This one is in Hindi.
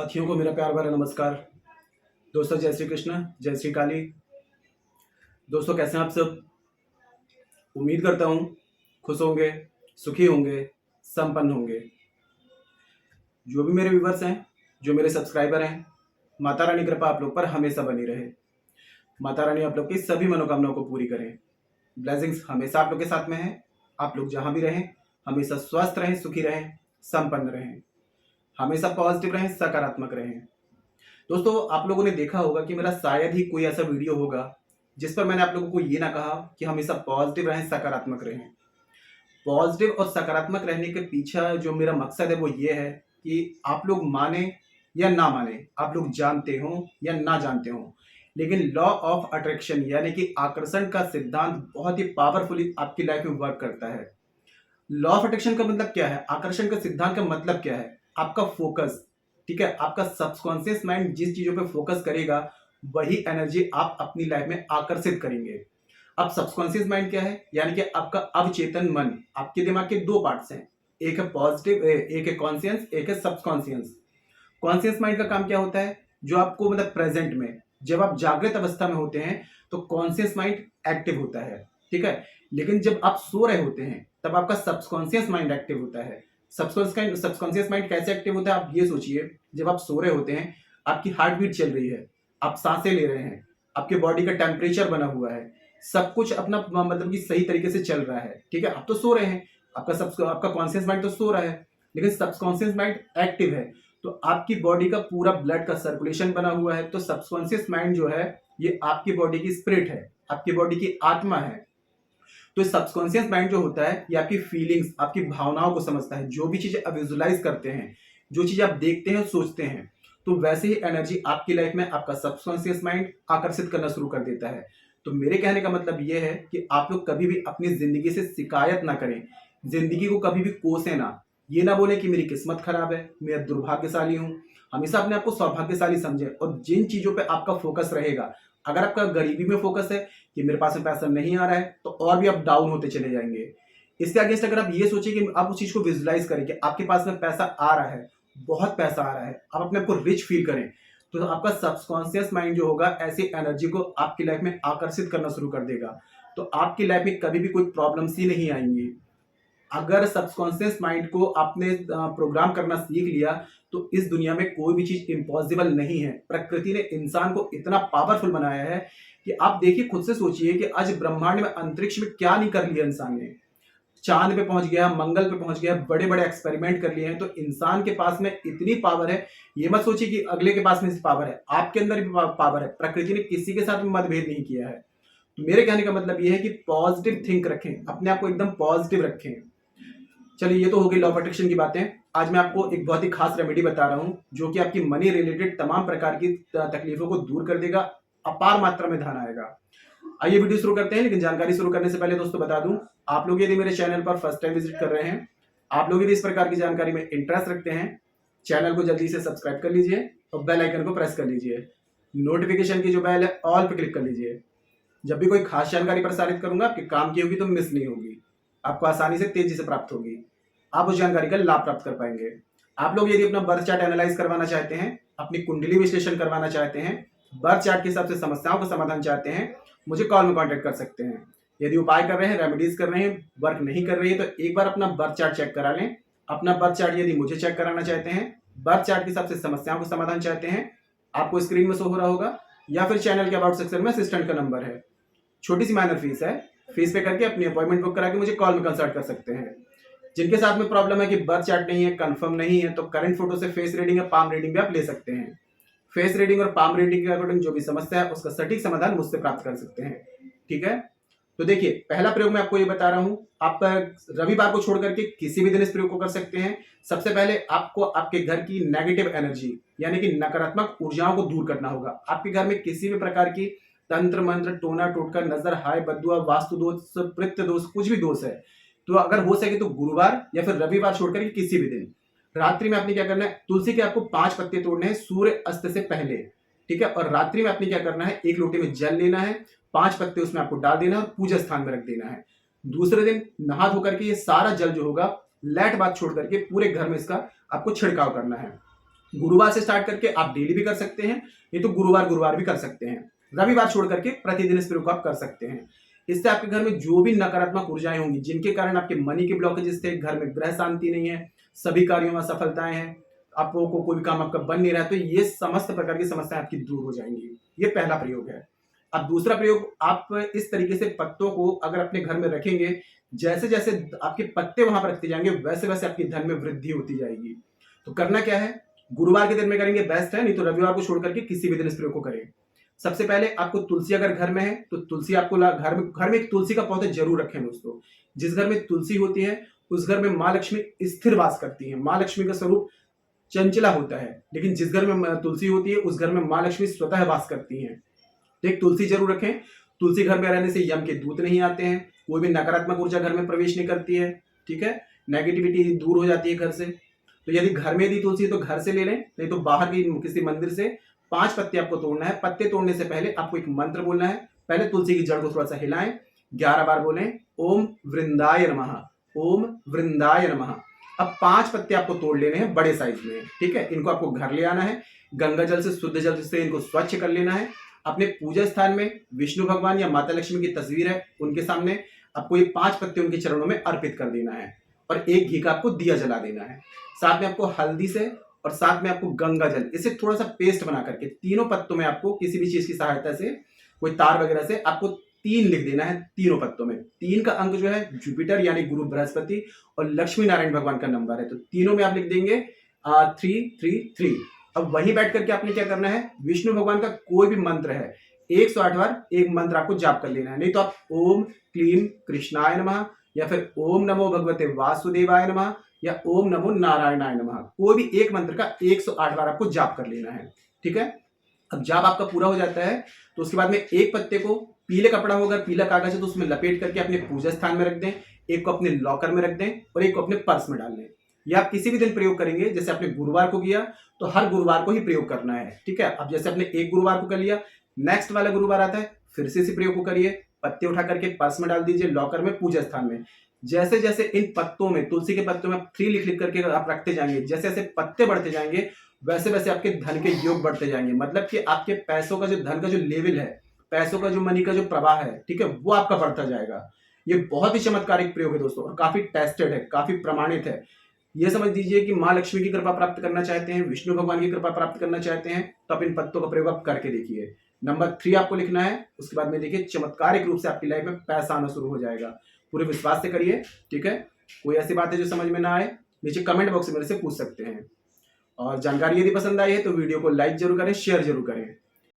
साथियों को मेरा प्यार भरा नमस्कार। दोस्तों जय श्री कृष्ण, जय श्री काली। दोस्तों कैसे हैं आप सब? उम्मीद करता हूँ खुश होंगे, सुखी होंगे, संपन्न होंगे। जो भी मेरे व्यूवर्स हैं, जो मेरे सब्सक्राइबर हैं, माता रानी कृपा आप लोग पर हमेशा बनी रहे। माता रानी आप लोग की सभी मनोकामनाओं को पूरी करें। ब्लेसिंग्स हमेशा आप लोग के साथ में है। आप लोग जहाँ भी रहें हमेशा स्वस्थ रहें, सुखी रहें, संपन्न रहें, हमेशा पॉजिटिव रहें, सकारात्मक रहें। दोस्तों आप लोगों ने देखा होगा कि मेरा शायद ही कोई ऐसा वीडियो होगा जिस पर मैंने आप लोगों को ये ना कहा कि हमेशा पॉजिटिव रहें, सकारात्मक रहें। पॉजिटिव और सकारात्मक रहने के पीछे जो मेरा मकसद है वो ये है कि आप लोग माने या ना माने, आप लोग जानते हो या ना जानते हो, लेकिन लॉ ऑफ अट्रैक्शन यानी कि आकर्षण का सिद्धांत बहुत ही पावरफुली आपकी लाइफ में वर्क करता है। लॉ ऑफ अट्रैक्शन का मतलब क्या है? आकर्षण का सिद्धांत का मतलब क्या है? आपका फोकस। ठीक है, आपका सबकॉन्शियस माइंड जिस चीजों पे फोकस करेगा वही एनर्जी आप अपनी लाइफ में आकर्षित करेंगे। अब सबकॉन्शियस माइंड क्या है? यानी कि आपका अवचेतन मन। आपके दिमाग के दो पार्ट्स हैं, एक है पॉजिटिव, एक है कॉन्शियस, एक है सबकॉन्शियस। कॉन्शियस माइंड का काम क्या होता है? जो आपको मतलब प्रेजेंट में जब आप जागृत अवस्था में होते हैं तो कॉन्शियस माइंड एक्टिव होता है। ठीक है, लेकिन जब आप सो रहे होते हैं तब आपका सबकॉन्शियस माइंड एक्टिव होता है। सबकॉन्शियस माइंड कैसे एक्टिव होता है आप ये सोचिए। जब आप सो रहे होते हैं आपकी हार्ट बीट चल रही है, आप सांसें ले रहे हैं, आपके बॉडी का टेम्परेचर बना हुआ है, सब कुछ अपना मतलब कि सही तरीके से चल रहा है। ठीक है, आप तो सो रहे हैं, आपका कॉन्शियस माइंड तो सो रहा है, लेकिन सबकॉन्शियस माइंड एक्टिव है। तो आपकी बॉडी का पूरा ब्लड का सर्कुलेशन बना हुआ है। तो सबकॉन्शियस माइंड जो है ये आपकी बॉडी की स्पिरिट है, आपकी बॉडी की आत्मा है। तो सबकॉन्शियस माइंड जो होता है ये आपकी फीलिंग्स, आपकी भावनाओं को समझता है। जो भी चीजें आप विजुलाइज करते हैं, जो चीजें आप देखते हैं और सोचते हैं, तो वैसे ही एनर्जी आपकी लाइफ में आपका सबकॉन्शियस माइंड आकर्षित करना शुरू कर देता है। तो मेरे कहने का मतलब ये है कि आप लोग कभी भी अपनी जिंदगी से शिकायत ना करें, जिंदगी को कभी भी कोसे ना। ये ना बोले कि मेरी किस्मत खराब है, मैं दुर्भाग्यशाली हूं। हमेशा अपने आप को सौभाग्यशाली समझे। और जिन चीजों पे आपका फोकस रहेगा, अगर आपका गरीबी में फोकस है कि मेरे पास में पैसा नहीं आ रहा है, तो और भी आप डाउन होते चले जाएंगे। इसके अगेंस्ट अगर आप ये सोचिए कि आप उस चीज को विजुलाइज करें कि आपके पास में पैसा आ रहा है, बहुत पैसा आ रहा है, आप अपने आप को रिच फील करें, तो आपका सबकॉन्शियस माइंड जो होगा ऐसी एनर्जी को आपकी लाइफ में आकर्षित करना शुरू कर देगा। तो आपकी लाइफ में कभी भी कोई प्रॉब्लम्स ही नहीं आएंगी। अगर सबकॉन्शियस माइंड को आपने प्रोग्राम करना सीख लिया तो इस दुनिया में कोई भी चीज इम्पॉसिबल नहीं है। प्रकृति ने इंसान को इतना पावरफुल बनाया है कि आप देखिए, खुद से सोचिए कि आज ब्रह्मांड में, अंतरिक्ष में क्या नहीं कर लिया इंसान ने। चांद पे पहुंच गया, मंगल पे पहुंच गया, बड़े बड़े एक्सपेरिमेंट कर लिए हैं। तो इंसान के पास में इतनी पावर है, ये मत सोचिए कि अगले के पास में पावर है, आपके अंदर भी पावर है। प्रकृति ने किसी के साथ में मतभेद नहीं किया है। तो मेरे कहने का मतलब ये है कि पॉजिटिव थिंक रखें, अपने आप को एकदम पॉजिटिव रखें। चलिए, ये तो हो गई लॉ ऑफ अट्रैक्शन की बातें। आज मैं आपको एक बहुत ही खास रेमेडी बता रहा हूं जो कि आपकी मनी रिलेटेड तमाम प्रकार की तकलीफों को दूर कर देगा, अपार मात्रा में धन आएगा। आइए वीडियो शुरू करते हैं, लेकिन जानकारी शुरू करने से पहले दोस्तों बता दूं, आप लोग यदि मेरे चैनल पर फर्स्ट टाइम विजिट कर रहे हैं, आप लोग यदि इस प्रकार की जानकारी में इंटरेस्ट रखते हैं, चैनल को जल्दी से सब्सक्राइब कर लीजिए और बेल आइकन को प्रेस कर लीजिए। नोटिफिकेशन की जो बेल है ऑल पे क्लिक कर लीजिए। जब भी कोई खास जानकारी प्रसारित करूंगा आपके काम की होगी तो मिस नहीं होगी, आपको आसानी से तेजी से प्राप्त होगी, आप उस जानकारी का लाभ प्राप्त कर पाएंगे। आप लोग यदि अपना बर्थ चार्ट एनालाइज करवाना चाहते हैं, अपनी कुंडली विश्लेषण करवाना चाहते हैं, बर्थ चार्ट के हिसाब से समस्याओं का समाधान चाहते हैं, मुझे कॉल में कांटेक्ट कर सकते हैं। यदि उपाय कर रहे हैं, रेमेडीज कर रहे हैं, वर्क नहीं कर रही है, तो एक बार अपना बर्थ चार्ट चेक करा लें। अपना बर्थ चार्ट यदि मुझे चेक कराना चाहते हैं, बर्थ चार्ट के हिसाब से समस्याओं का समाधान चाहते हैं, आपको स्क्रीन में शो हो रहा होगा या फिर चैनल के अबाउट सेक्शन में असिस्टेंट का नंबर है। छोटी सी माइनर फीस है, फीस पे करके अपनी अपॉइंटमेंट बुक करा के मुझे कॉल में कंसल्ट कर सकते हैं। जिनके साथ में प्रॉब्लम है कि बर्थ चार्ट नहीं है, कंफर्म नहीं है, तो करंट फोटो से फेस रीडिंग या पाम रीडिंग भी आप ले सकते हैं। फेस रीडिंग और पाम रीडिंग के अकॉर्डिंग जो भी समस्या है उसका सटीक समाधान मुझसे प्राप्त कर सकते हैं। ठीक है, तो देखिए, पहला प्रयोग मैं आपको ये बता रहा हूं, आप रविवार को छोड़ करके किसी भी दिन इस प्रयोग को कर सकते हैं। सबसे पहले आपको आपके घर की नेगेटिव एनर्जी यानी कि नकारात्मक ऊर्जाओं को दूर करना होगा। आपके घर में किसी भी प्रकार की तंत्र मंत्र, टोना टोटका, नजर, हाय, बद्दुआ, वास्तु दोष, प्रित्य दोष, कुछ भी दोष है, तो अगर हो सके तो गुरुवार या फिर रविवार छोड़कर किसी भी दिन रात्रि में आपने क्या करना है, तुलसी के आपको 5 पत्ते तोड़ने हैं सूर्य अस्त से पहले। ठीक है, और रात्रि में आपने क्या करना है, एक लोटे में जल लेना है, 5 पत्ते उसमें आपको डाल देना है और पूजा स्थान में रख देना है। दूसरे दिन नहा धोकर के ये सारा जल जो होगा लैट बात छोड़ करके पूरे घर में इसका आपको छिड़काव करना है। गुरुवार से स्टार्ट करके आप डेली भी कर सकते हैं, नहीं तो गुरुवार गुरुवार भी कर सकते हैं। रविवार छोड़ करके प्रतिदिन इस प्रयोग को आप कर सकते हैं। इससे आपके घर में जो भी नकारात्मक ऊर्जाएं होंगी, जिनके कारण आपके मनी के ब्लॉकेजेस थे, घर में ग्रह शांति नहीं है, सभी कार्यों में असफलताएं हैं, आपको कोई भी काम आपका बन नहीं रहा है, तो ये समस्त प्रकार की समस्याएं आपकी दूर हो जाएंगी। ये पहला प्रयोग है। अब दूसरा प्रयोग, आप इस तरीके से पत्तों को अगर अपने घर में रखेंगे, जैसे जैसे आपके पत्ते वहां पर रखते जाएंगे वैसे वैसे आपकी धन में वृद्धि होती जाएगी। तो करना क्या है, गुरुवार के दिन में करेंगे बेस्ट है, नहीं तो रविवार को छोड़ करके किसी भी दिन इस प्रयोग को करें। सबसे पहले आपको तुलसी अगर घर में है तो तुलसी आपको घर में एक तुलसी का पौधा जरूर रखें दोस्तों। जिस घर में तुलसी होती है उस घर में माँ लक्ष्मी स्थिर वास करती है। माँ लक्ष्मी का स्वरूप चंचला होता है, लेकिन जिस घर में तुलसी होती है उस घर में माँ लक्ष्मी स्वतः वास करती हैं। तो एक तुलसी जरूर रखें। तुलसी घर में रहने से यम के दूत नहीं आते हैं, कोई भी नकारात्मक ऊर्जा घर में प्रवेश नहीं करती है, ठीक है, नेगेटिविटी दूर हो जाती है घर से। तो यदि घर में दी तुलसी तो घर से ले लें, नहीं तो बाहर की किसी मंदिर से 5 पत्ते आपको तोड़ना है। पत्ते तोड़ने से पहले आपको एक मंत्र बोलना है। पहले तुलसी की जड़ को थोड़ा सा हिलाएं, 11 बार बोलें ओम वृंदाय नमः, ओम वृंदाय नमः। अब 5 पत्ते आपको तोड़ लेने हैं बड़े साइज में, ठीक है। इनको आपको घर ले आना है, गंगा जल से, शुद्ध जल से इनको स्वच्छ कर लेना है। अपने पूजा स्थान में विष्णु भगवान या माता लक्ष्मी की तस्वीर है उनके सामने आपको ये 5 पत्ते उनके चरणों में अर्पित कर देना है और एक घी का आपको दिया जला देना है। साथ में आपको हल्दी से और साथ में आपको गंगा जल, इसे थोड़ा सा पेस्ट बना करके तीनों पत्तों में आपको किसी भी चीज की सहायता से, कोई तार वगैरह से आपको 3 लिख देना है तीनों पत्तों में। 3 का अंक जो है जुपिटर यानी गुरु बृहस्पति और लक्ष्मी नारायण भगवान का नंबर है, तो तीनों में आप लिख देंगे 333। अब वहीं बैठ करके आपने क्या करना है, विष्णु भगवान का कोई भी मंत्र है 108 बार एक मंत्र आपको जाप कर लेना है। नहीं तो आप ओम क्लीम कृष्णाय नमः या फिर ओम नमो भगवते वासुदेवाय नमः या ओम नमो नारायणाय नमः, कोई भी एक मंत्र का 108 बार आपको जाप कर लेना है, ठीक है। अब जाप आपका पूरा हो जाता है तो उसके बाद में एक पत्ते को पीले कपड़ा हो, अगर पीला कागज है तो उसमें लपेट करके अपने पूजा स्थान में रख दें, एक को अपने लॉकर में रख दें और एक को अपने पर्स में डाल दें। या आप किसी भी दिन प्रयोग करेंगे, जैसे आपने गुरुवार को किया तो हर गुरुवार को ही प्रयोग करना है, ठीक है। अब जैसे आपने एक गुरुवार को कर लिया, नेक्स्ट वाला गुरुवार आता है फिर से इसी प्रयोग को करिए। पत्ते उठा करके पर्स में डाल दीजिए, लॉकर में, पूजा स्थान में। जैसे जैसे इन पत्तों में, तुलसी के पत्तों में 3 लिख लिख करके आप रखते जाएंगे, जैसे जैसे पत्ते बढ़ते जाएंगे वैसे वैसे आपके धन के योग बढ़ते जाएंगे। मतलब कि आपके पैसों का जो, धन का जो लेवल है, पैसों का जो, मनी का जो प्रवाह है, ठीक है, वो आपका बढ़ता जाएगा। ये बहुत ही चमत्कारिक प्रयोग है दोस्तों और काफी टेस्टेड है, काफी प्रमाणित है। ये समझ लीजिए कि माँ लक्ष्मी की कृपा प्राप्त करना चाहते हैं, विष्णु भगवान की कृपा प्राप्त करना चाहते हैं, तो आप इन पत्तों का प्रयोग आप करके देखिए। नंबर 3 आपको लिखना है। उसके बाद में देखिए चमत्कारिक रूप से आपकी लाइफ में पैसा आना शुरू हो जाएगा। पूरे विश्वास से करिए, ठीक है। कोई ऐसी बात है जो समझ में ना आए, नीचे कमेंट बॉक्स में मेरे से पूछ सकते हैं। और जानकारी यदि पसंद आई है तो वीडियो को लाइक जरूर करें, शेयर जरूर करें।